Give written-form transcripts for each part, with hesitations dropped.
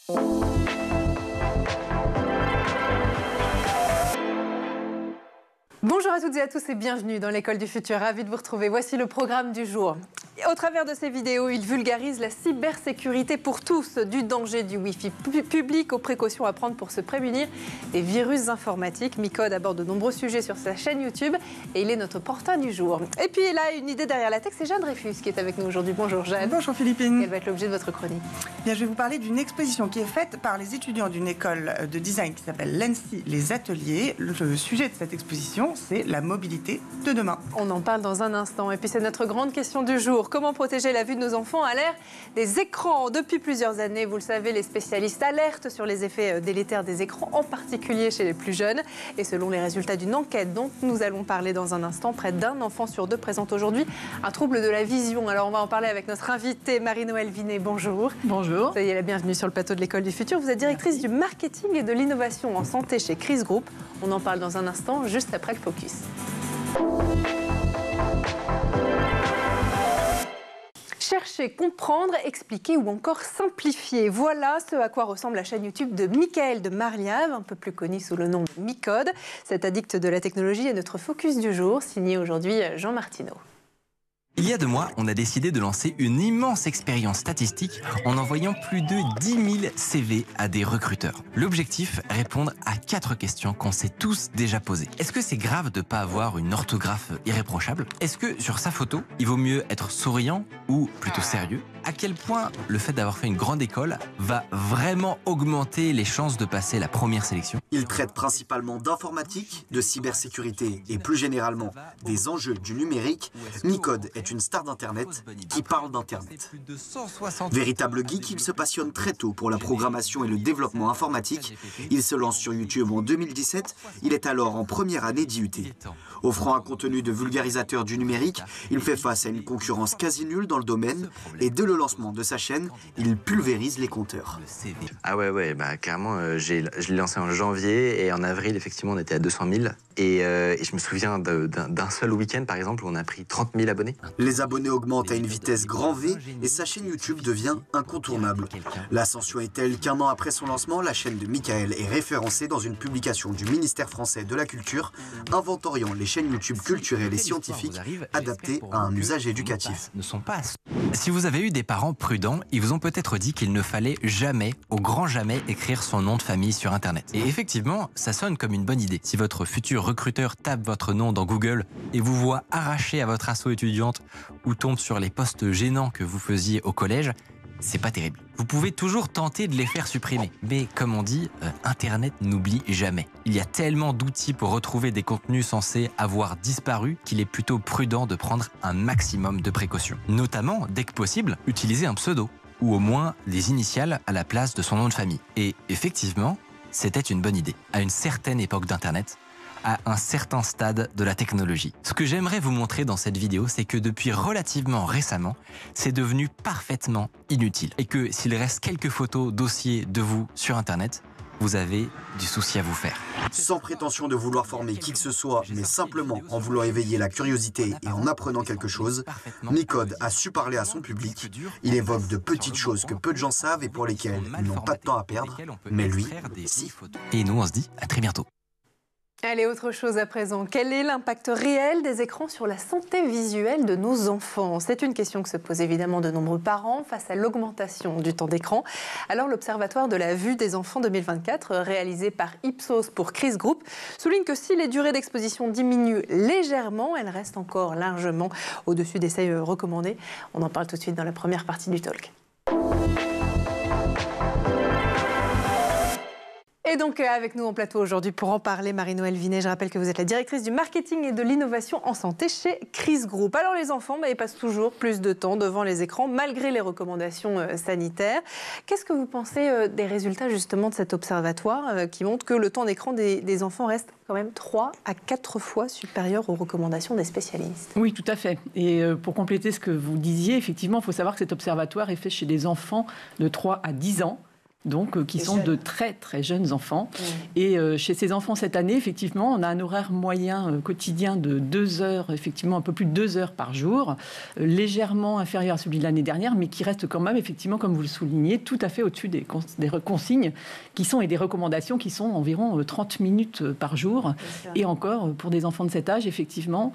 Bonjour à toutes et à tous et bienvenue dans l'école du futur. Ravi de vous retrouver. Voici le programme du jour. Au travers de ces vidéos, il vulgarise la cybersécurité pour tous, du danger du Wi-Fi public aux précautions à prendre pour se prémunir des virus informatiques. Micode aborde de nombreux sujets sur sa chaîne YouTube et il est notre portrait du jour. Et puis là, une idée derrière la tech, c'est Jeanne Dreyfus qui est avec nous aujourd'hui. Bonjour Jeanne. Bonjour Philippine. Quel va être l'objet de votre chronique? Bien, je vais vous parler d'une exposition qui est faite par les étudiants d'une école de design qui s'appelle l'ENSI Les Ateliers. Le sujet de cette exposition, c'est la mobilité de demain. On en parle dans un instant. Et puis c'est notre grande question du jour. Comment protéger la vue de nos enfants à l'ère des écrans? Depuis plusieurs années, vous le savez, les spécialistes alertent sur les effets délétères des écrans, en particulier chez les plus jeunes. Et selon les résultats d'une enquête dont nous allons parler dans un instant, près d'un enfant sur deux présente aujourd'hui un trouble de la vision. Alors on va en parler avec notre invitée Marie-Noëlle Vinet. Bonjour. Bonjour. Soyez la bienvenue sur le plateau de l'école du futur. Vous êtes directrice du marketing et de l'innovation en santé chez Chris Group. On en parle dans un instant, juste après le focus. Chercher, comprendre, expliquer ou encore simplifier. Voilà ce à quoi ressemble la chaîne YouTube de Michael de Marliave, un peu plus connu sous le nom de Micode. Cet addict de la technologie est notre focus du jour, signé aujourd'hui Jean Martineau. Il y a 2 mois, on a décidé de lancer une immense expérience statistique en envoyant plus de 10 000 CV à des recruteurs. L'objectif, répondre à 4 questions qu'on s'est tous déjà posées. Est-ce que c'est grave de ne pas avoir une orthographe irréprochable? Est-ce que sur sa photo, il vaut mieux être souriant ou plutôt sérieux? À quel point le fait d'avoir fait une grande école va vraiment augmenter les chances de passer la première sélection? Il traite principalement d'informatique, de cybersécurité et plus généralement des enjeux du numérique. Micode est une star d'Internet qui parle d'Internet. Véritable geek, il se passionne très tôt pour la programmation et le développement informatique. Il se lance sur YouTube en 2017. Il est alors en première année d'IUT. Offrant un contenu de vulgarisateur du numérique, il fait face à une concurrence quasi nulle dans le domaine et dès le lancement de sa chaîne, il pulvérise les compteurs. Ah ouais, carrément, je l'ai lancé en janvier et en avril, effectivement, on était à 200 000. Et je me souviens d'un seul week-end, par exemple, où on a pris 30 000 abonnés. Les abonnés augmentent à une vitesse grand V et sa chaîne YouTube devient incontournable. L'ascension est telle qu'un an après son lancement, la chaîne de Michael est référencée dans une publication du ministère français de la Culture, inventoriant les chaînes YouTube culturelles et scientifiques adaptées à un usage éducatif. Si vous avez eu des parents prudents, ils vous ont peut-être dit qu'il ne fallait jamais, au grand jamais, écrire son nom de famille sur Internet. Et effectivement, ça sonne comme une bonne idée. Si votre futur recruteur tape votre nom dans Google et vous voit arraché à votre asso étudiante ou tombe sur les posts gênants que vous faisiez au collège, c'est pas terrible. Vous pouvez toujours tenter de les faire supprimer. Mais comme on dit, Internet n'oublie jamais. Il y a tellement d'outils pour retrouver des contenus censés avoir disparu qu'il est plutôt prudent de prendre un maximum de précautions. Notamment, dès que possible, utiliser un pseudo ou au moins des initiales à la place de son nom de famille. Et effectivement, c'était une bonne idée. À une certaine époque d'Internet, à un certain stade de la technologie. Ce que j'aimerais vous montrer dans cette vidéo, c'est que depuis relativement récemment, c'est devenu parfaitement inutile. Et que s'il reste quelques photos, dossiers de vous sur Internet, vous avez du souci à vous faire. Sans prétention de vouloir former qui que ce soit, mais simplement en voulant éveiller la curiosité et en apprenant quelque chose, Micode a su parler à son public. Il évoque de petites choses que peu de gens savent et pour lesquelles ils n'ont pas de temps à perdre, mais lui, si. Et nous, on se dit à très bientôt. Allez, autre chose à présent. Quel est l'impact réel des écrans sur la santé visuelle de nos enfants? C'est une question que se posent évidemment de nombreux parents face à l'augmentation du temps d'écran. Alors, l'Observatoire de la vue des enfants 2024, réalisé par Ipsos pour Chris Group, souligne que si les durées d'exposition diminuent légèrement, elles restent encore largement au-dessus des seuils recommandés. On en parle tout de suite dans la première partie du talk. Et donc avec nous en plateau aujourd'hui pour en parler, Marie-Noëlle Vinet. Je rappelle que vous êtes la directrice du marketing et de l'innovation en santé chez Chris Group. Alors les enfants, ils passent toujours plus de temps devant les écrans malgré les recommandations sanitaires. Qu'est-ce que vous pensez des résultats justement de cet observatoire qui montre que le temps d'écran des enfants reste quand même 3 à 4 fois supérieur aux recommandations des spécialistes? Oui, tout à fait. Et pour compléter ce que vous disiez, effectivement, il faut savoir que cet observatoire est fait chez des enfants de 3 à 10 ans. donc qui sont de très très jeunes enfants. Et chez ces enfants cette année, effectivement, on a un horaire moyen quotidien de 2 heures, effectivement un peu plus de 2 heures par jour, légèrement inférieur à celui de l'année dernière, mais qui reste quand même, effectivement, comme vous le soulignez, tout à fait au-dessus des consignes et des recommandations qui sont environ 30 minutes par jour. Et encore, pour des enfants de cet âge, effectivement,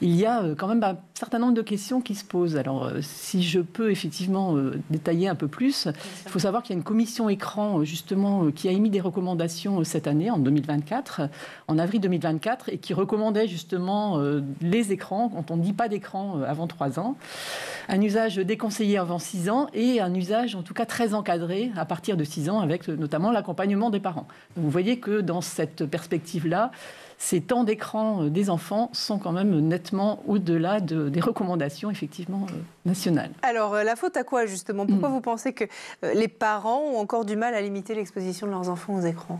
il y a quand même un certain nombre de questions qui se posent. Alors, si je peux effectivement détailler un peu plus, il faut savoir qu'il y a une commission écran, justement, qui a émis des recommandations cette année, en 2024, en avril 2024, et qui recommandait justement les écrans, quand on ne dit pas d'écran avant 3 ans, un usage déconseillé avant 6 ans et un usage, en tout cas, très encadré à partir de 6 ans, avec notamment l'accompagnement des parents. Donc, vous voyez que dans cette perspective-là, ces temps d'écran des enfants sont quand même nettement au-delà des recommandations, effectivement, nationales. Alors, la faute à quoi, justement? Pourquoi vous pensez que les parents ont encore du mal à limiter l'exposition de leurs enfants aux écrans?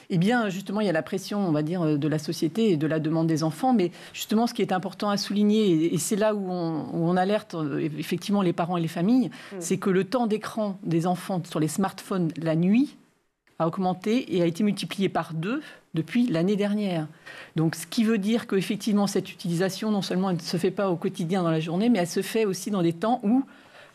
Eh bien, justement, il y a la pression, on va dire, de la société et de la demande des enfants. Mais justement, ce qui est important à souligner, et c'est là où on alerte effectivement les parents et les familles, c'est que le temps d'écran des enfants sur les smartphones la nuit a augmenté et a été multiplié par 2 depuis l'année dernière. Donc, ce qui veut dire qu'effectivement, cette utilisation, non seulement elle ne se fait pas au quotidien dans la journée, mais elle se fait aussi dans des temps où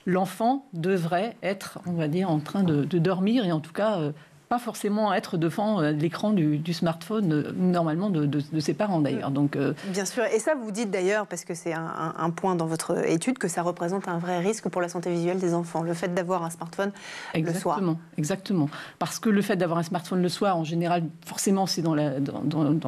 l'enfant devrait être, on va dire, en train de dormir et en tout cas pas forcément être devant l'écran du smartphone, normalement, de ses parents d'ailleurs. Donc, bien sûr, et ça vous dites d'ailleurs, parce que c'est un point dans votre étude, que ça représente un vrai risque pour la santé visuelle des enfants, le fait d'avoir un smartphone le soir. Exactement. Parce que le fait d'avoir un smartphone le soir, en général, forcément, c'est dans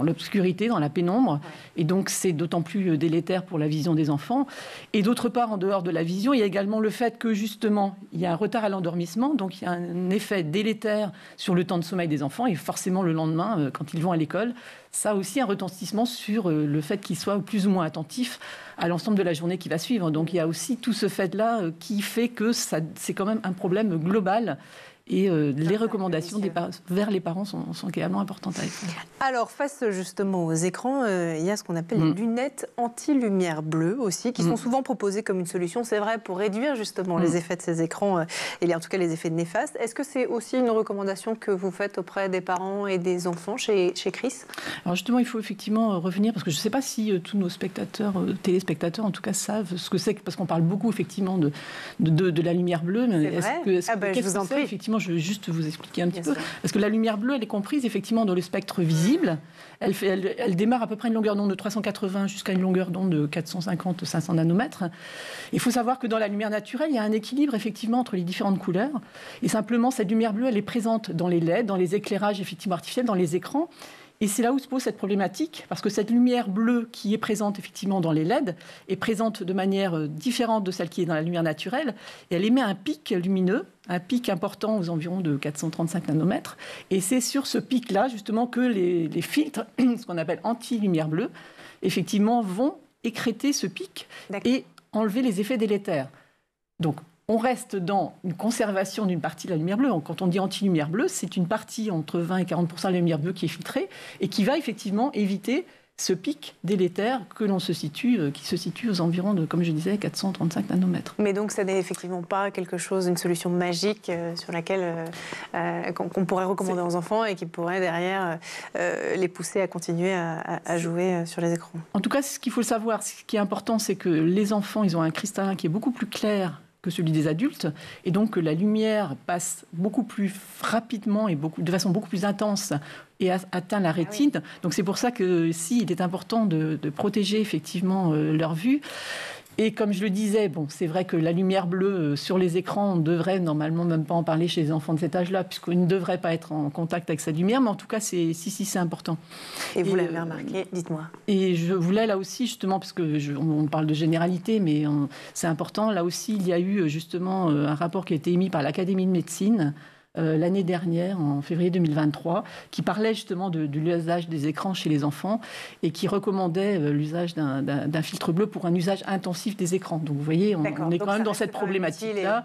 l'obscurité, dans la pénombre, et donc c'est d'autant plus délétère pour la vision des enfants. Et d'autre part, en dehors de la vision, il y a également le fait que, justement, il y a un retard à l'endormissement, donc il y a un effet délétère sur le temps de sommeil des enfants, et forcément le lendemain, quand ils vont à l'école, ça a aussi un retentissement sur le fait qu'ils soient plus ou moins attentifs à l'ensemble de la journée qui va suivre. Donc il y a aussi tout ce fait-là qui fait que c'est quand même un problème global. Et les recommandations vers les parents sont également importantes à faire. Alors, face justement aux écrans, il y a ce qu'on appelle les lunettes anti-lumière bleue aussi, qui sont souvent proposées comme une solution, c'est vrai, pour réduire justement les effets de ces écrans, et en tout cas les effets néfastes. Est-ce que c'est aussi une recommandation que vous faites auprès des parents et des enfants chez Chris? Alors justement, il faut effectivement revenir, parce que je ne sais pas si tous nos téléspectateurs en tout cas, savent ce que c'est, parce qu'on parle beaucoup effectivement de la lumière bleue. Mais je vous en prie. Effectivement, je vais juste vous expliquer un petit peu. Parce que la lumière bleue, elle est comprise effectivement dans le spectre visible. Elle démarre à peu près une longueur d'onde de 380 jusqu'à une longueur d'onde de 450-500 nanomètres. Il faut savoir que dans la lumière naturelle, il y a un équilibre effectivement entre les différentes couleurs. Et simplement, cette lumière bleue, elle est présente dans les LED, dans les éclairages effectivement artificiels, dans les écrans. Et c'est là où se pose cette problématique, parce que cette lumière bleue qui est présente effectivement dans les LED est présente de manière différente de celle qui est dans la lumière naturelle, et elle émet un pic lumineux, un pic important aux environs de 435 nanomètres. Et c'est sur ce pic-là, justement, que les filtres, ce qu'on appelle anti-lumière bleue, effectivement, vont écrêter ce pic et enlever les effets délétères. Donc, on reste dans une conservation d'une partie de la lumière bleue. Quand on dit anti-lumière bleue, c'est une partie entre 20 et 40% de la lumière bleue qui est filtrée et qui va effectivement éviter ce pic délétère qui se situe aux environs de, comme je disais, 435 nanomètres. Mais donc, ça n'est effectivement pas quelque chose, une solution magique sur laquelle qu'on pourrait recommander aux enfants et qui pourrait derrière les pousser à continuer à jouer sur les écrans. En tout cas, ce qu'il faut savoir, ce qui est important, c'est que les enfants, ils ont un cristallin qui est beaucoup plus clair que celui des adultes, et donc la lumière passe beaucoup plus rapidement et de façon beaucoup plus intense et atteint la rétine. Ah oui. Donc c'est pour ça que il est important de protéger effectivement leur vue. Et comme je le disais, c'est vrai que la lumière bleue sur les écrans, on ne devrait normalement même pas en parler chez les enfants de cet âge-là, puisqu'ils ne devraient pas être en contact avec cette lumière, mais en tout cas, c'est important. Et vous l'avez remarqué, dites-moi. Et je voulais là aussi, justement, parce qu'on parle de généralité, mais c'est important, là aussi, il y a eu justement un rapport qui a été émis par l'Académie de médecine l'année dernière, en février 2023, qui parlait justement de l'usage des écrans chez les enfants et qui recommandait l'usage d'un filtre bleu pour un usage intensif des écrans. Donc vous voyez, on est quand même dans cette problématique-là.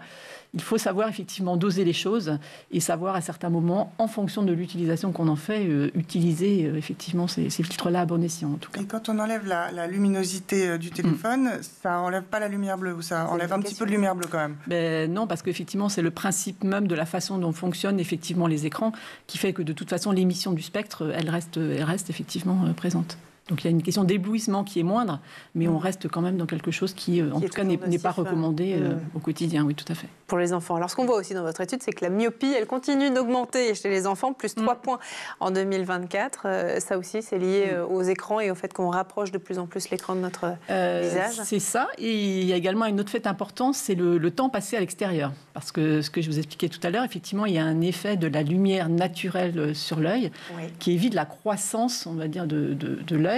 Il faut savoir effectivement doser les choses et savoir à certains moments, en fonction de l'utilisation qu'on en fait, utiliser effectivement ces filtres-là à bon escient en tout cas. Et quand on enlève la luminosité du téléphone, ça enlève pas la lumière bleue ou ça enlève un petit peu de lumière bleue quand même? Non, parce qu'effectivement c'est le principe même de la façon dont fonctionnent effectivement les écrans, qui fait que de toute façon l'émission du spectre, elle reste effectivement présente. Donc il y a une question d'éblouissement qui est moindre, mais on reste quand même dans quelque chose qui en tout cas, n'est pas recommandé au quotidien. Oui, tout à fait. Pour les enfants. Alors ce qu'on voit aussi dans votre étude, c'est que la myopie, elle continue d'augmenter chez les enfants, plus 3 points en 2024. Ça aussi, c'est lié aux écrans et au fait qu'on rapproche de plus en plus l'écran de notre visage. C'est ça. Et il y a également une autre fait importante, c'est le temps passé à l'extérieur. Parce que ce que je vous expliquais tout à l'heure, effectivement, il y a un effet de la lumière naturelle sur l'œil qui évite la croissance, on va dire, de l'œil,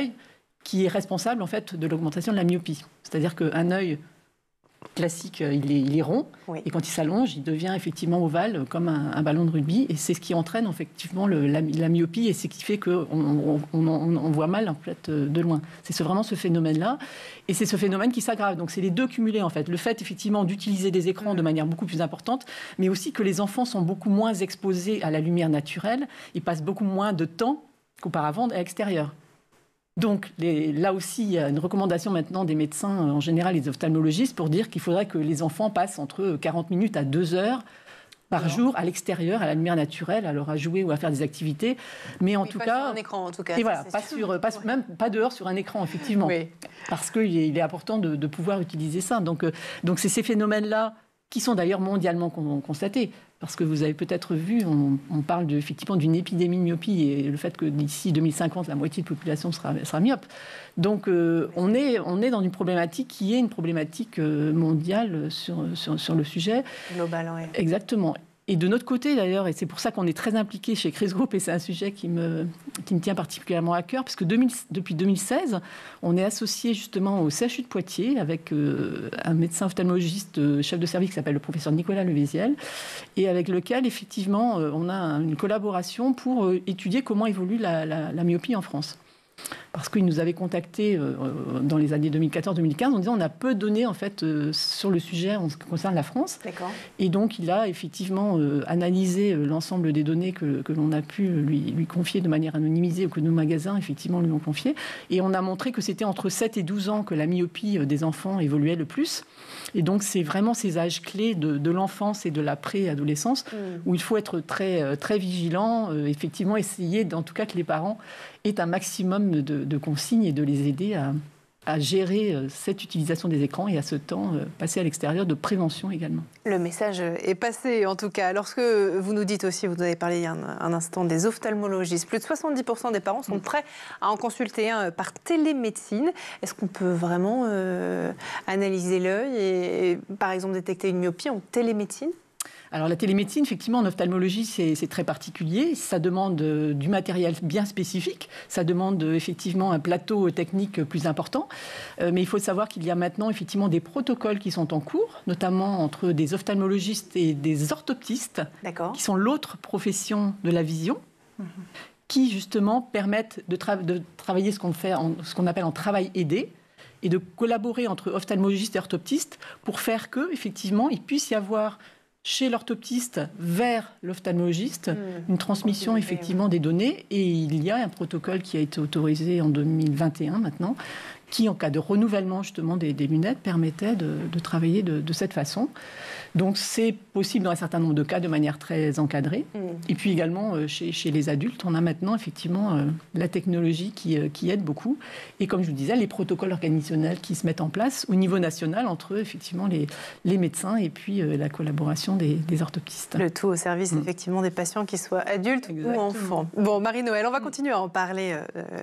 qui est responsable en fait de l'augmentation de la myopie. C'est-à-dire qu'un œil classique, il est rond, et quand il s'allonge, il devient effectivement ovale comme un ballon de rugby, et c'est ce qui entraîne effectivement la myopie, et c'est ce qui fait qu'on voit mal en fait de loin. C'est vraiment ce phénomène-là, et c'est ce phénomène qui s'aggrave. Donc c'est les deux cumulés en fait. Le fait effectivement d'utiliser des écrans de manière beaucoup plus importante, mais aussi que les enfants sont beaucoup moins exposés à la lumière naturelle, ils passent beaucoup moins de temps qu'auparavant à l'extérieur. Donc là aussi, il y a une recommandation maintenant des médecins, en général les ophtalmologistes, pour dire qu'il faudrait que les enfants passent entre 40 minutes à 2 heures par jour à l'extérieur, à la lumière naturelle, alors à jouer ou à faire des activités. Mais en tout cas... sur un écran, en tout cas. Et voilà, même pas dehors sur un écran, effectivement. Oui. Parce qu'il est important de pouvoir utiliser ça. Donc c'est ces phénomènes-là qui sont d'ailleurs mondialement constatés. Parce que vous avez peut-être vu, on parle effectivement d'une épidémie de myopie et le fait que d'ici 2050, la moitié de la population sera myope. Donc on est dans une problématique qui est une problématique mondiale sur le sujet. Global, oui. Exactement. Et de notre côté, d'ailleurs, et c'est pour ça qu'on est très impliqué chez Chris Group, et c'est un sujet qui me tient particulièrement à cœur, parce que depuis 2016, on est associé justement au CHU de Poitiers avec un médecin ophtalmologiste, chef de service qui s'appelle le professeur Nicolas Levéziel, et avec lequel, effectivement, on a une collaboration pour étudier comment évolue la myopie en France. Parce qu'il nous avait contactés dans les années 2014-2015 en disant on a peu de données en fait, sur le sujet en ce qui concerne la France. D'accord. Et donc il a effectivement analysé l'ensemble des données que l'on a pu lui confier de manière anonymisée ou que nos magasins effectivement lui ont confié. Et on a montré que c'était entre 7 et 12 ans que la myopie des enfants évoluait le plus. Et donc c'est vraiment ces âges clés de l'enfance et de la pré-adolescence où il faut être très, très vigilant, effectivement essayer en tout cas que les parents aient un maximum de consignes et de les aider à gérer cette utilisation des écrans et à ce temps passé à l'extérieur de prévention également. Le message est passé en tout cas. Lorsque vous nous dites aussi, vous avez parlé il y a un instant des ophtalmologistes, plus de 70% des parents sont prêts à en consulter un par télémédecine. Est-ce qu'on peut vraiment analyser l'œil et par exemple détecter une myopie en télémédecine ? Alors la télémédecine, effectivement, en ophtalmologie, c'est très particulier. Ça demande du matériel bien spécifique. Ça demande effectivement un plateau technique plus important. Mais il faut savoir qu'il y a maintenant effectivement des protocoles qui sont en cours, notamment entre des ophtalmologistes et des orthoptistes, qui sont l'autre profession de la vision, qui justement permettent de travailler ce qu'on appelle en travail aidé, et de collaborer entre ophtalmologistes et orthoptistes pour faire que, effectivement, il puisse y avoir chez l'orthoptiste vers l'ophtalmologiste, une transmission effectivement des données. Et il y a un protocole qui a été autorisé en 2021 maintenant, qui, en cas de renouvellement justement des lunettes, permettait de travailler de cette façon. Donc c'est possible dans un certain nombre de cas de manière très encadrée. Et puis également chez les adultes, on a maintenant effectivement la technologie qui aide beaucoup. Et comme je vous disais, les protocoles organisationnels qui se mettent en place au niveau national entre effectivement les médecins et puis la collaboration des orthoptistes. Le tout au service effectivement des patients, qui soient adultes ou enfants. Bon, Marie-Noëlle, on va continuer à en parler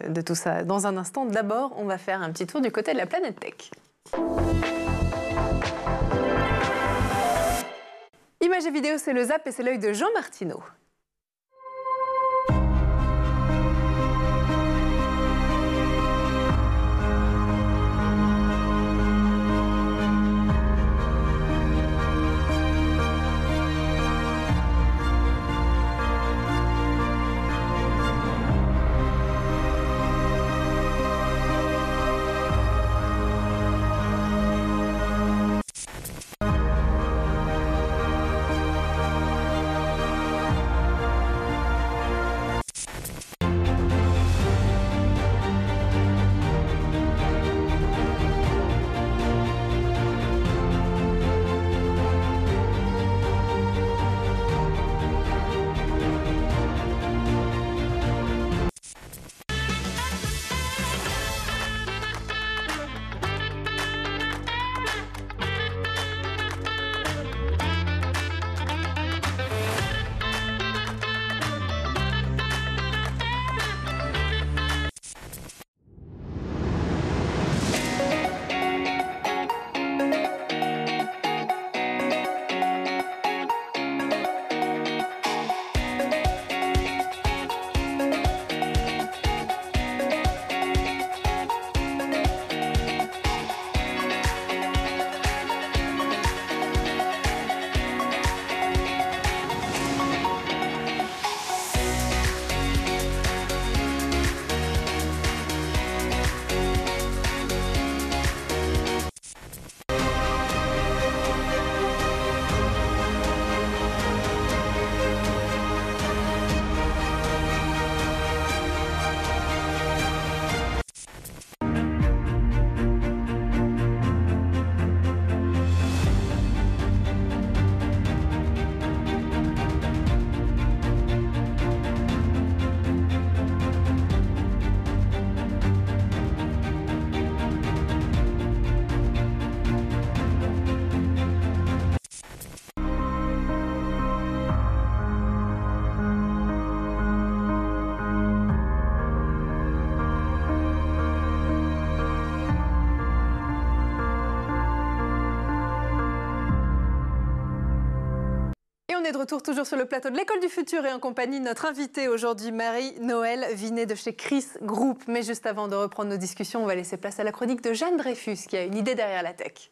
de tout ça dans un instant. D'abord, on va faire un petit tour du côté de la planète tech. Images et vidéos, c'est le Zap et c'est l'œil de Jean Martineau. on est de retour toujours sur le plateau de l'École du Futur et en compagnie de notre invitée aujourd'hui, Marie-Noëlle Vinet de chez Chris Group. Mais juste avant de reprendre nos discussions, on va laisser place à la chronique de Jeanne Dreyfus qui a une idée derrière la tech.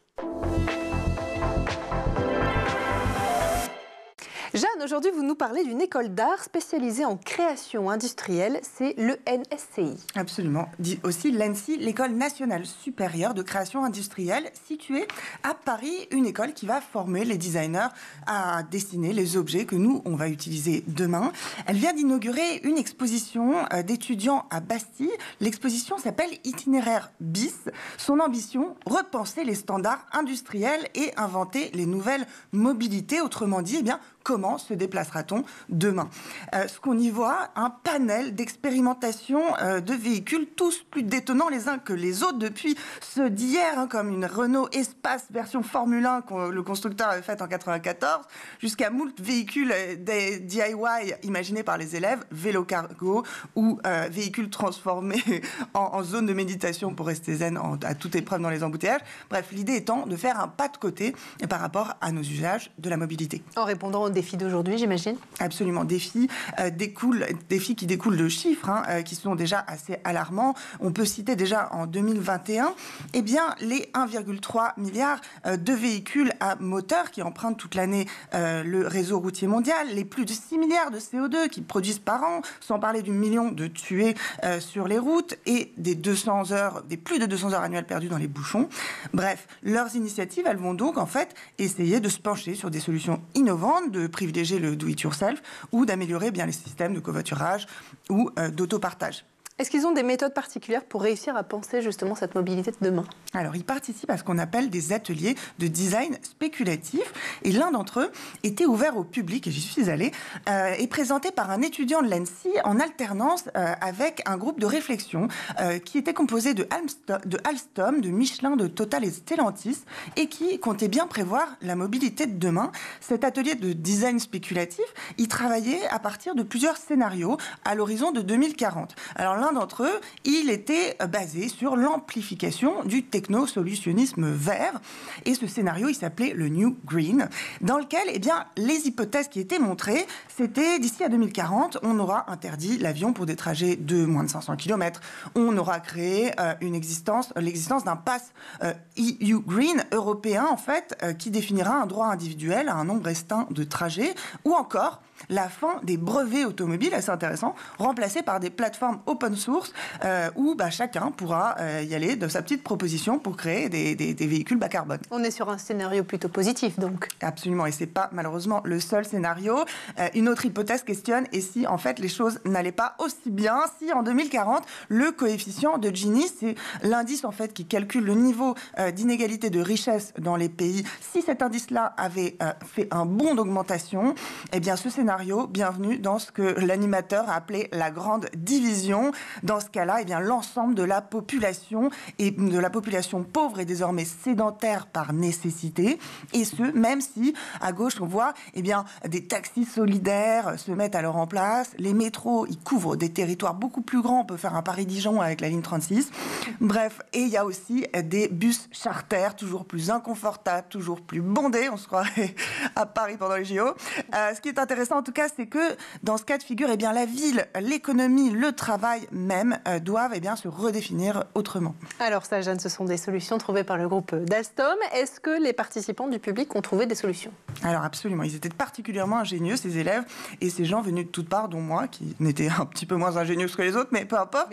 Jeanne, aujourd'hui, vous nous parlez d'une école d'art spécialisée en création industrielle, c'est l'ENSCI. Absolument. Dit aussi l'ENSCI, l'École nationale supérieure de création industrielle, située à Paris, une école qui va former les designers à dessiner les objets que nous, on va utiliser demain. Elle vient d'inaugurer une exposition d'étudiants à Bastille. L'exposition s'appelle Itinéraire bis. Son ambition, repenser les standards industriels et inventer les nouvelles mobilités. Autrement dit, eh bien, comment se déplacera-t-on demain? Ce qu'on y voit, un panel d'expérimentation de véhicules, tous plus détonnants les uns que les autres, depuis ceux d'hier, comme une Renault Espace version Formule 1 que le constructeur avait faite en 1994, jusqu'à moult véhicules des DIY imaginés par les élèves, vélo cargo ou véhicules transformés en zone de méditation pour rester zen à toute épreuve dans les embouteillages. Bref, l'idée étant de faire un pas de côté par rapport à nos usages de la mobilité. En répondant aux défis d'aujourd'hui, j'imagine? Absolument. Défis qui découlent de chiffres qui sont déjà assez alarmants. On peut citer déjà en 2021 les 1,3 milliard de véhicules à moteur qui empruntent toute l'année le réseau routier mondial, les plus de 6 milliards de CO2 qu'ils produisent par an, sans parler du million de tués sur les routes et des plus de 200 heures annuelles perdues dans les bouchons. Bref, leurs initiatives, elles vont donc en fait essayer de se pencher sur des solutions innovantes, de privilégier le do-it-yourself ou d'améliorer bien les systèmes de covoiturage ou d'autopartage. Est-ce qu'ils ont des méthodes particulières pour réussir à penser justement cette mobilité de demain? Alors, ils participent à ce qu'on appelle des ateliers de design spéculatif. Et l'un d'entre eux était ouvert au public, et j'y suis allée, et présenté par un étudiant de l'ENSCI en alternance avec un groupe de réflexion qui était composé de Alstom, de Michelin, de Total et de Stellantis, et qui comptait bien prévoir la mobilité de demain. Cet atelier de design spéculatif, il travaillait à partir de plusieurs scénarios à l'horizon de 2040. Alors, l'un d'entre eux, il était basé sur l'amplification du techno-solutionnisme vert. Et ce scénario, il s'appelait le New Green, dans lequel, les hypothèses qui étaient montrées, c'était d'ici à 2040, on aura interdit l'avion pour des trajets de moins de 500 km. On aura créé l'existence d'un pass EU Green européen, en fait, qui définira un droit individuel à un nombre restreint de trajets, ou encore la fin des brevets automobiles, assez intéressant, remplacés par des plateformes open source où chacun pourra y aller de sa petite proposition pour créer des véhicules bas carbone. On est sur un scénario plutôt positif, donc. Absolument, et c'est pas malheureusement le seul scénario. Une autre hypothèse questionne, et si en fait les choses n'allaient pas aussi bien, si en 2040, le coefficient de Gini, c'est l'indice en fait qui calcule le niveau d'inégalité de richesse dans les pays, si cet indice-là avait fait un bond d'augmentation, ce scénario, bienvenue dans ce que l'animateur a appelé la grande division. Dans ce cas-là, l'ensemble de la population et de la population pauvre est désormais sédentaire par nécessité. Et ce, même si à gauche on voit des taxis solidaires se mettent alors en place. Les métros, ils couvrent des territoires beaucoup plus grands. On peut faire un Paris-Dijon avec la ligne 36. Bref, et il y a aussi des bus charters toujours plus inconfortables, toujours plus bondés. On se croirait à Paris pendant les JO. Ce qui est intéressant en tout cas, c'est que dans ce cas de figure, la ville, l'économie, le travail même doivent se redéfinir autrement. Alors ça, Jeanne, ce sont des solutions trouvées par le groupe d'Alstom. Est-ce que les participants du public ont trouvé des solutions? Alors absolument, ils étaient particulièrement ingénieux, ces élèves, et ces gens venus de toutes parts, dont moi, qui n'étais un petit peu moins ingénieuse que les autres, mais peu importe.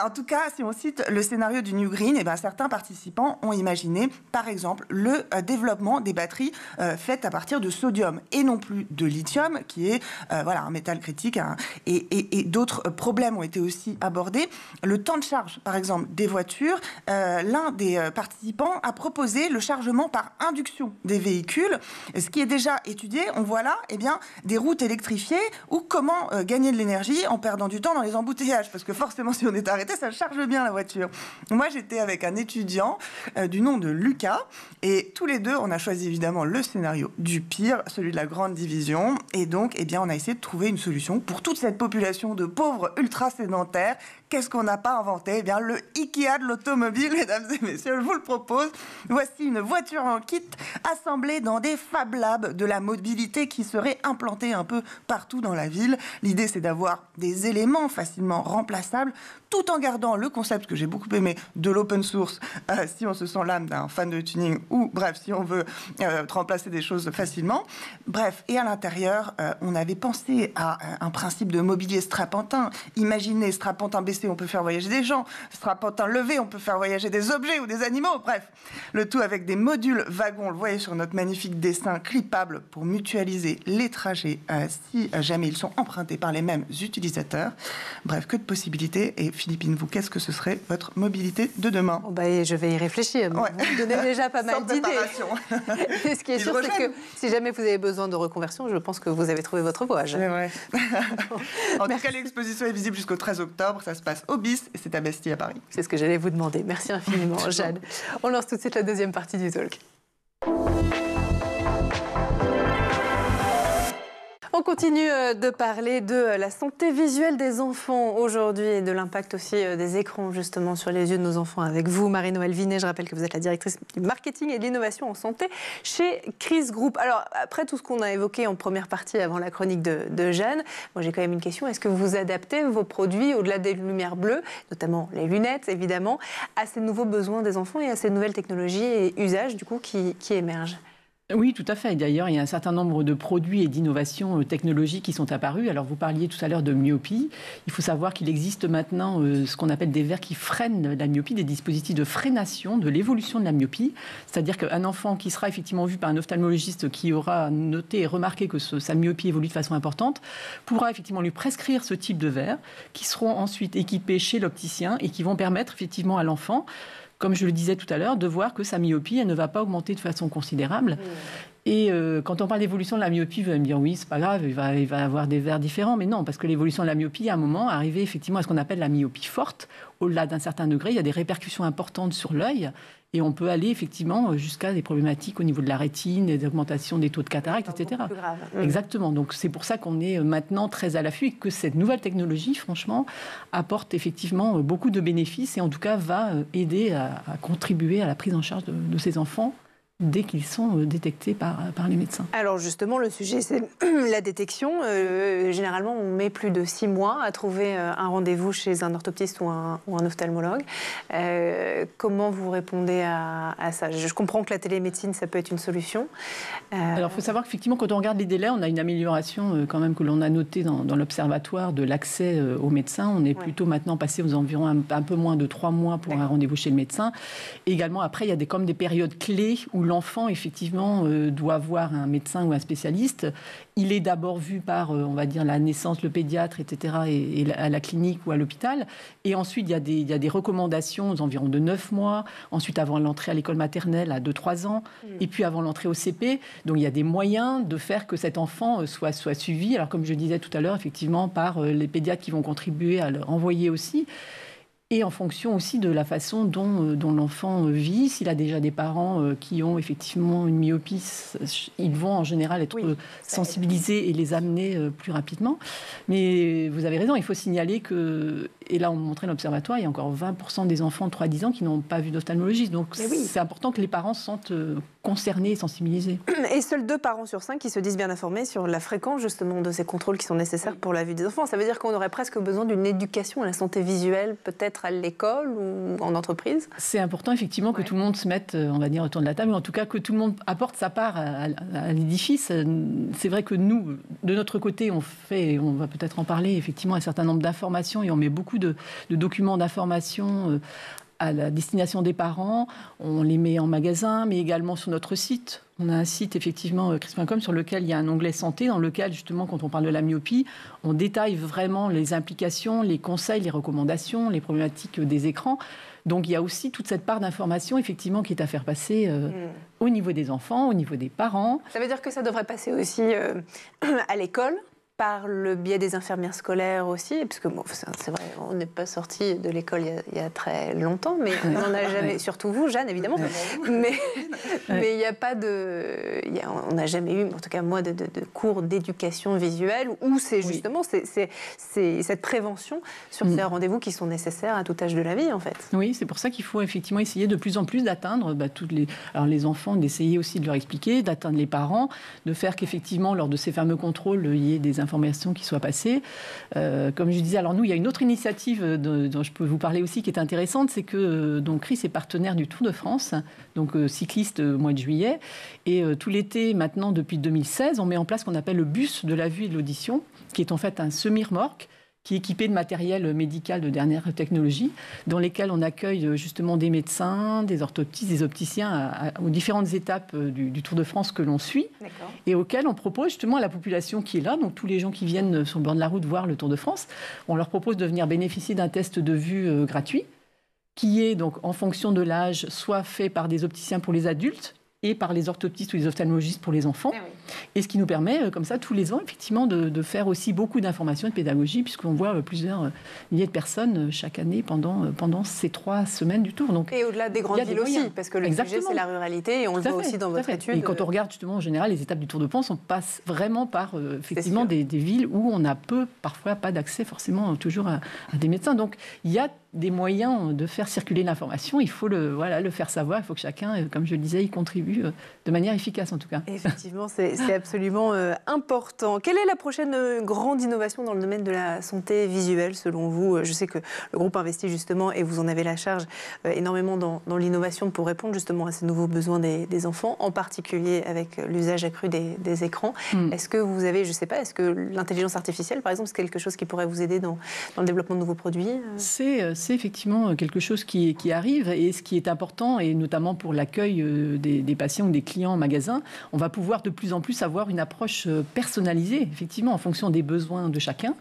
En tout cas, si on cite le scénario du New Green, certains participants ont imaginé, par exemple, le développement des batteries faites à partir de sodium, et non plus de lithium, qui est un métal critique, et d'autres problèmes ont été aussi abordés. Le temps de charge, par exemple, des voitures, l'un des participants a proposé le chargement par induction des véhicules, ce qui est déjà étudié. On voit là des routes électrifiées ou comment gagner de l'énergie en perdant du temps dans les embouteillages, parce que forcément, si on est arrêté, ça charge bien la voiture. Moi, j'étais avec un étudiant du nom de Lucas, et tous les deux, on a choisi évidemment le scénario du pire, celui de la grande division, et donc, on a essayé de trouver une solution pour toute cette population de pauvres ultra-sédentaires. qu'est-ce qu'on n'a pas inventé ? Eh bien, le Ikea de l'automobile, mesdames et messieurs, je vous le propose. Voici une voiture en kit assemblée dans des Fab Labs de la mobilité qui seraient implantés un peu partout dans la ville. L'idée, c'est d'avoir des éléments facilement remplaçables, tout en gardant le concept que j'ai beaucoup aimé de l'open source, si on se sent l'âme d'un fan de tuning, ou bref, si on veut remplacer des choses facilement. Bref, et à l'intérieur, on avait pensé à un principe de mobilier strapontin. Imaginez, strapontin baissé, on peut faire voyager des gens, strapontin levé, on peut faire voyager des objets ou des animaux, bref. Le tout avec des modules wagons, le voyez sur notre magnifique dessin, clippables pour mutualiser les trajets si jamais ils sont empruntés par les mêmes utilisateurs. Bref, que de possibilités. Et Philippine, vous, qu'est-ce que ce serait votre mobilité de demain ? Je vais y réfléchir. Ouais. Vous me donnez déjà pas mal d'idées. Ce qui est sûr, c'est que si jamais vous avez besoin de reconversion, je pense que vous avez trouvé votre voie. C'est vrai. En tout cas, l'exposition est visible jusqu'au 13 octobre. Ça se passe au BIS et c'est à Bastille, à Paris. C'est ce que j'allais vous demander. Merci infiniment, Jeanne. On lance tout de suite la deuxième partie du talk. On continue de parler de la santé visuelle des enfants aujourd'hui et de l'impact aussi des écrans justement sur les yeux de nos enfants avec vous, Marie-Noëlle Vinet. Je rappelle que vous êtes la directrice du marketing et de l'innovation en santé chez Chris Group. Alors, après tout ce qu'on a évoqué en première partie avant la chronique de Jeanne, moi j'ai quand même une question. Est-ce que vous adaptez vos produits au-delà des lumières bleues, notamment les lunettes évidemment, à ces nouveaux besoins des enfants et à ces nouvelles technologies et usages du coup qui émergent ? Oui, tout à fait. D'ailleurs, il y a un certain nombre de produits et d'innovations technologiques qui sont apparus. Alors, vous parliez tout à l'heure de myopie. Il faut savoir qu'il existe maintenant ce qu'on appelle des verres qui freinent la myopie, des dispositifs de freination de l'évolution de la myopie. C'est-à-dire qu'un enfant qui sera effectivement vu par un ophtalmologiste qui aura noté et remarqué que sa myopie évolue de façon importante pourra effectivement lui prescrire ce type de verres qui seront ensuite équipés chez l'opticien et qui vont permettre effectivement à l'enfant, comme je le disais tout à l'heure, de voir que sa myopie, elle ne va pas augmenter de façon considérable. Et quand on parle d'évolution de la myopie, vous allez me dire, oui, c'est pas grave, il va avoir des verres différents. Mais non, parce que l'évolution de la myopie, à un moment, arrivait effectivement à ce qu'on appelle la myopie forte. Au-delà d'un certain degré, il y a des répercussions importantes sur l'œil. Et on peut aller effectivement jusqu'à des problématiques au niveau de la rétine, des augmentations des taux de cataracte, etc. Plus grave. Exactement. Donc c'est pour ça qu'on est maintenant très à l'affût et que cette nouvelle technologie, franchement, apporte effectivement beaucoup de bénéfices et en tout cas va aider à contribuer à la prise en charge de ces enfants dès qu'ils sont détectés par les médecins. Alors justement, le sujet, c'est la détection. Généralement, on met plus de 6 mois à trouver un rendez-vous chez un orthoptiste ou un ophtalmologue. Comment vous répondez à ça ? Je comprends que la télémédecine, ça peut être une solution. Alors, il faut savoir qu'effectivement, quand on regarde les délais, on a une amélioration quand même que l'on a notée dans l'observatoire de l'accès aux médecins. On est plutôt maintenant passé aux environs un peu moins de 3 mois pour un rendez-vous chez le médecin. Et également, après, il y a comme des périodes clés où l'enfant, effectivement, doit voir un médecin ou un spécialiste. Il est d'abord vu par, on va dire, la naissance, le pédiatre, etc., et à la clinique ou à l'hôpital. Et ensuite, il y a des recommandations aux environs de 9 mois. Ensuite, avant l'entrée à l'école maternelle, à 2-3 ans. Et puis, avant l'entrée au CP. Donc, il y a des moyens de faire que cet enfant soit suivi. Alors, comme je disais tout à l'heure, effectivement, par les pédiatres qui vont contribuer à le renvoyer aussi. Et en fonction aussi de la façon dont l'enfant vit. S'il a déjà des parents qui ont effectivement une myopie, ils vont en général être sensibilisés et les amener plus rapidement. Mais vous avez raison, il faut signaler que, et là on montrait l'observatoire, il y a encore 20% des enfants de 3-10 ans qui n'ont pas vu d'ophtalmologiste. Donc c'est important que les parents se sentent concernés et sensibilisés. Et seuls 2 parents sur 5 qui se disent bien informés sur la fréquence justement de ces contrôles qui sont nécessaires pour la vue des enfants. Ça veut dire qu'on aurait presque besoin d'une éducation à la santé visuelle, peut-être à l'école ou en entreprise. C'est important effectivement que tout le monde se mette, on va dire, autour de la table, mais en tout cas que tout le monde apporte sa part à l'édifice. C'est vrai que nous, de notre côté, on va peut-être en parler, effectivement, un certain nombre d'informations et on met beaucoup de documents d'information à la destination des parents. On les met en magasin, mais également sur notre site. On a un site, effectivement, chris.com, sur lequel il y a un onglet santé, dans lequel, justement, quand on parle de la myopie, on détaille vraiment les implications, les conseils, les recommandations, les problématiques des écrans. Donc, il y a aussi toute cette part d'information, effectivement, qui est à faire passer au niveau des enfants, au niveau des parents. Ça veut dire que ça devrait passer aussi à l'école ? par le biais des infirmières scolaires aussi, parce que bon, c'est vrai, on n'est pas sorti de l'école il y a très longtemps, mais on n'en a jamais, surtout vous, Jeanne, évidemment, mais il n'y a pas de... on n'a jamais eu, en tout cas moi, de cours d'éducation visuelle où c'est justement c'est cette prévention sur ces rendez-vous qui sont nécessaires à tout âge de la vie, en fait. Oui, c'est pour ça qu'il faut effectivement essayer de plus en plus d'atteindre les enfants, d'essayer aussi de leur expliquer, d'atteindre les parents, de faire qu'effectivement, lors de ces fameux contrôles, il y ait des informations qui soient passées. Comme je disais, alors nous, il y a une autre initiative dont je peux vous parler aussi qui est intéressante, c'est que donc Chris est partenaire du Tour de France, donc cycliste au mois de juillet, et tout l'été, maintenant, depuis 2016, on met en place ce qu'on appelle le bus de la vue et de l'audition, qui est en fait un semi-remorque, qui est équipé de matériel médical de dernière technologie, dans lesquels on accueille justement des médecins, des orthoptistes, des opticiens aux différentes étapes du Tour de France que l'on suit, et auxquels on propose justement à la population qui est là, donc tous les gens qui viennent sur le bord de la route voir le Tour de France, on leur propose de venir bénéficier d'un test de vue gratuit, qui est donc en fonction de l'âge, soit fait par des opticiens pour les adultes, et par les orthoptistes ou les ophtalmologistes pour les enfants. Et ce qui nous permet, comme ça, tous les ans, effectivement, de faire aussi beaucoup d'informations et de pédagogie, puisqu'on voit plusieurs milliers de personnes chaque année pendant ces 3 semaines du Tour. Donc, et au-delà des grandes villes aussi, parce que le sujet, c'est la ruralité, et on le voit aussi dans votre étude. Et quand on regarde, justement, en général, les étapes du Tour de France, on passe vraiment par, effectivement, des villes où on a parfois pas d'accès, forcément, toujours à des médecins. Donc, il y a des moyens de faire circuler l'information. Il faut le faire savoir. Il faut que chacun, comme je le disais, y contribue de manière efficace, en tout cas. Effectivement, c'est absolument important. Quelle est la prochaine grande innovation dans le domaine de la santé visuelle, selon vous? Je sais que le groupe investit justement, et vous en avez la charge, énormément dans l'innovation pour répondre justement à ces nouveaux besoins des enfants, en particulier avec l'usage accru des écrans. Est-ce que vous avez, je ne sais pas, est-ce que l'intelligence artificielle, par exemple, c'est quelque chose qui pourrait vous aider dans le développement de nouveaux produits? C'est effectivement quelque chose qui arrive, et ce qui est important, et notamment pour l'accueil des patients ou des clients en magasin, on va pouvoir de plus en plus avoir une approche personnalisée, effectivement, en fonction des besoins de chacun.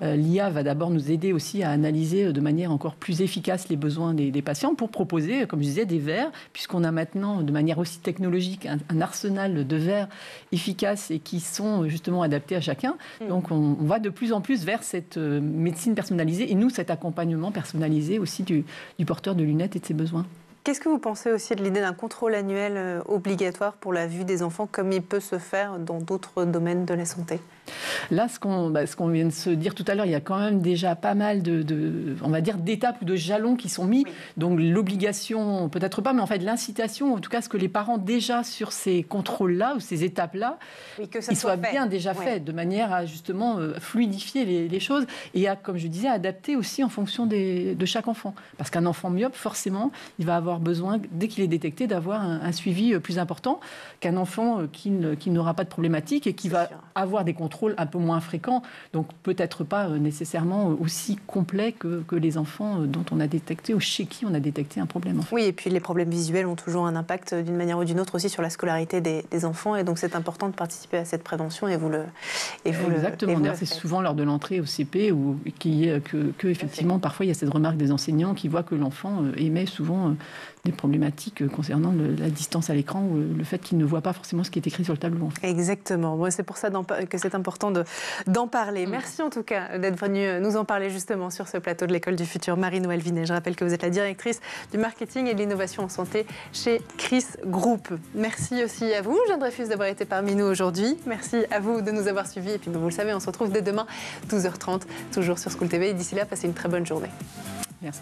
L'IA va d'abord nous aider aussi à analyser de manière encore plus efficace les besoins des patients pour proposer, comme je disais, des verres, puisqu'on a maintenant, de manière aussi technologique, un arsenal de verres efficaces et qui sont justement adaptés à chacun. Donc on va de plus en plus vers cette médecine personnalisée, et nous, cet accompagnement personnalisé aussi du porteur de lunettes et de ses besoins. Qu'est-ce que vous pensez aussi de l'idée d'un contrôle annuel obligatoire pour la vue des enfants, comme il peut se faire dans d'autres domaines de la santé? Là, ce qu'on vient de se dire tout à l'heure, il y a quand même déjà pas mal on va dire, d'étapes ou de jalons qui sont mis. Donc l'obligation, peut-être pas, mais en fait l'incitation, en tout cas, ce que les parents déjà sur ces contrôles-là ou ces étapes-là, ils soient bien déjà faits, de manière à justement fluidifier les choses et à, comme je disais, adapter aussi en fonction de chaque enfant. Parce qu'un enfant myope, forcément, il va avoir besoin, dès qu'il est détecté, d'avoir un suivi plus important qu'un enfant qui n'aura pas de problématique et qui va avoir des contrôles un peu moins fréquents, donc peut-être pas nécessairement aussi complets que les enfants dont on a détecté ou chez qui on a détecté un problème. En fait. Oui, et puis les problèmes visuels ont toujours un impact d'une manière ou d'une autre aussi sur la scolarité des enfants, et donc c'est important de participer à cette prévention, et vous le Exactement. D'ailleurs, c'est souvent lors de l'entrée au CP que effectivement, parfois, il y a cette remarque des enseignants qui voient que l'enfant émet souvent des problématiques concernant la distance à l'écran ou le fait qu'il ne voit pas forcément ce qui est écrit sur le tableau. En fait. Exactement. Bon, c'est pour ça que c'est important d'en parler. Merci en tout cas d'être venue nous en parler justement sur ce plateau de l'École du Futur. Marie-Noëlle Vinet, je rappelle que vous êtes la directrice du marketing et de l'innovation en santé chez Chris Group. Merci aussi à vous, Jeanne Dreyfus, d'avoir été parmi nous aujourd'hui. Merci à vous de nous avoir suivis. Et puis, vous le savez, on se retrouve dès demain, 12h30, toujours sur School TV. Et d'ici là, passez une très bonne journée. Merci.